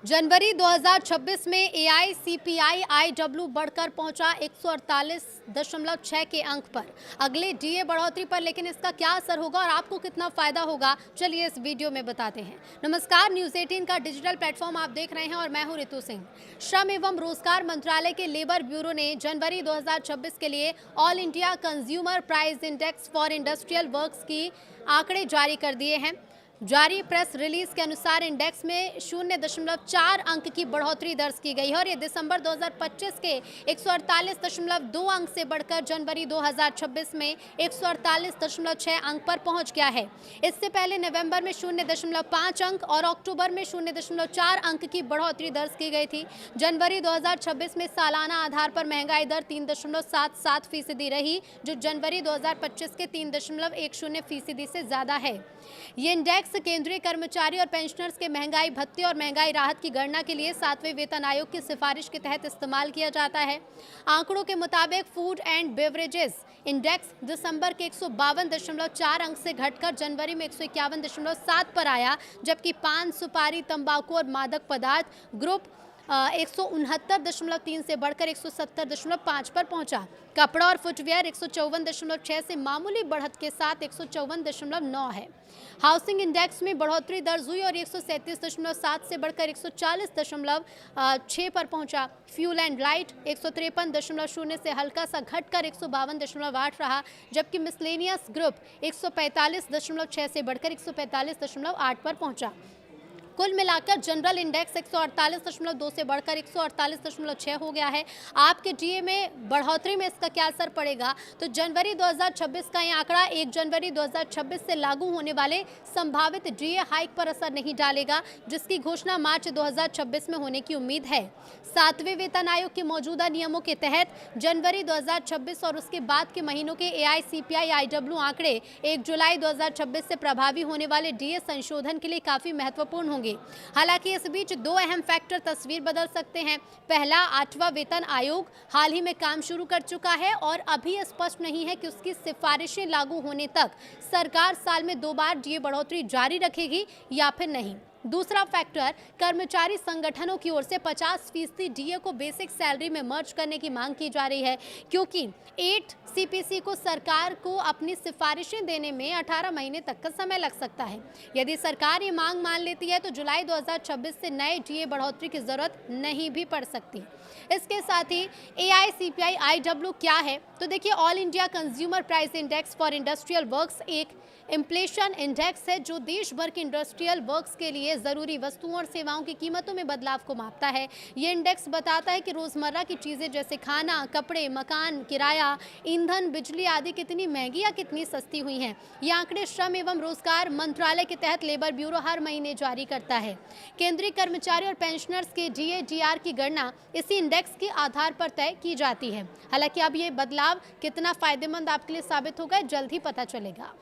जनवरी 2026 में AICPI IW बढ़कर पहुंचा 148.6 के अंक पर अगले डीए बढ़ोतरी पर। लेकिन इसका क्या असर होगा और आपको कितना फायदा होगा, चलिए इस वीडियो में बताते हैं। नमस्कार, न्यूज़ 18 का डिजिटल प्लेटफॉर्म आप देख रहे हैं और मैं हूं रितु सिंह। श्रम एवं रोजगार मंत्रालय के लेबर ब्यूरो ने जनवरी 2026 के लिए all India consumer price index for industrial works की आंकड़े जारी कर दिए हैं। जारी प्रेस रिलीज के अनुसार इंडेक्स में 0.4 अंक की बढ़ोतरी दर्ज की गई है और ये दिसंबर 2025 के 148.2 अंक से बढ़कर जनवरी 2026 में 148.6 अंक पर पहुंच गया है। इससे पहले नवंबर में 0.5 अंक और अक्टूबर में 0.4 अंक की बढ़ोतरी दर्ज की गई थी। जनवरी 2026 में सालाना आधार पर महंगाई दर 3.77% रही, जो जनवरी 2025 के 3.10% से ज्यादा है। ये इंडेक्स केंद्रीय कर्मचारी और पेंशनर्स के महंगाई भत्ते और महंगाई राहत की गणना के लिए 7वें वेतन आयोग की सिफारिश के तहत इस्तेमाल किया जाता है। आंकड़ों के मुताबिक फूड एंड बेवरेजेस इंडेक्स दिसंबर के 152.4 अंक से घटकर जनवरी में 151.7 पर आया, जबकि पान, सुपारी, तंबाकू और मादक पदार्थ ग्रुप 169.3 से बढ़कर 170.5 पर पहुंचा। कपड़ा और फुटवेयर 154.6 से मामूली बढ़त के साथ 154.9 है। हाउसिंग इंडेक्स में बढ़ोतरी दर्ज हुई और 137.7 से बढ़कर 140.6 पर पहुंचा। फ्यूल एंड लाइट 153.0 से हल्का सा घटकर 152.8 रहा, जबकि मिसलेनियस ग्रुप 145.6 से बढ़कर 145.8 पर पहुंचा। कुल मिलाकर जनरल इंडेक्स 148.2 से बढ़कर 148.6 हो गया है। आपके डीए में बढ़ोतरी में इसका क्या असर पड़ेगा, तो जनवरी 2026 का ये आंकड़ा 1 जनवरी 2026 से लागू होने वाले संभावित डीए हाइक पर असर नहीं डालेगा, जिसकी घोषणा मार्च 2026 में होने की उम्मीद है। 7वें वेतन आयोग के मौजूदा नियमों के तहत जनवरी 2026 और उसके बाद के महीनों के एआईसीपीआई आईडब्ल्यू आंकड़े 1 जुलाई 2026 से प्रभावी होने वाले डीए संशोधन के लिए काफी महत्वपूर्ण होंगे। हालांकि इस बीच दो अहम फैक्टर तस्वीर बदल सकते हैं। पहला, 8वां वेतन आयोग हाल ही में काम शुरू कर चुका है और अभी स्पष्ट नहीं है कि उसकी सिफारिशें लागू होने तक सरकार साल में 2 बार डीए बढ़ोतरी जारी रखेगी या फिर नहीं। दूसरा फैक्टर, कर्मचारी संगठनों की ओर से 50% डीए को बेसिक सैलरी में मर्ज करने की मांग की जा रही है, क्योंकि 8 सीपीसी को सरकार को अपनी सिफारिशें देने में 18 महीने तक का समय लग सकता है। यदि सरकार ये मांग मान लेती है तो जुलाई 2026 से नए डीए बढ़ोतरी की जरूरत नहीं भी पड़ सकती। इसके साथ ही एआईसीपीआई आईडब्ल्यू क्या है, तो देखिए, all India consumer price index for industrial works एक इन्फ्लेशन इंडेक्स है जो देश भर के इंडस्ट्रियल वर्क्स के लिए जरूरी वस्तुओं और सेवाओं की कीमतों में बदलाव को मापता है। ये इंडेक्स बताता है कि रोजमर्रा की चीजें जैसे खाना, कपड़े, मकान, किराया, ईंधन, बिजली आदि कितनी महंगी या कितनी सस्ती हुई हैं। ये आंकड़े श्रम एवं रोजगार मंत्रालय के तहत लेबर ब्यूरो हर महीने जारी करता है। केंद्रीय कर्मचारी और पेंशनर्स के डीए-डीआर की गणना इसी इंडेक्स के आधार पर तय की जाती है। हालांकि अब ये बदलाव कितना फायदेमंद आपके लिए साबित होगा, जल्द ही पता चलेगा।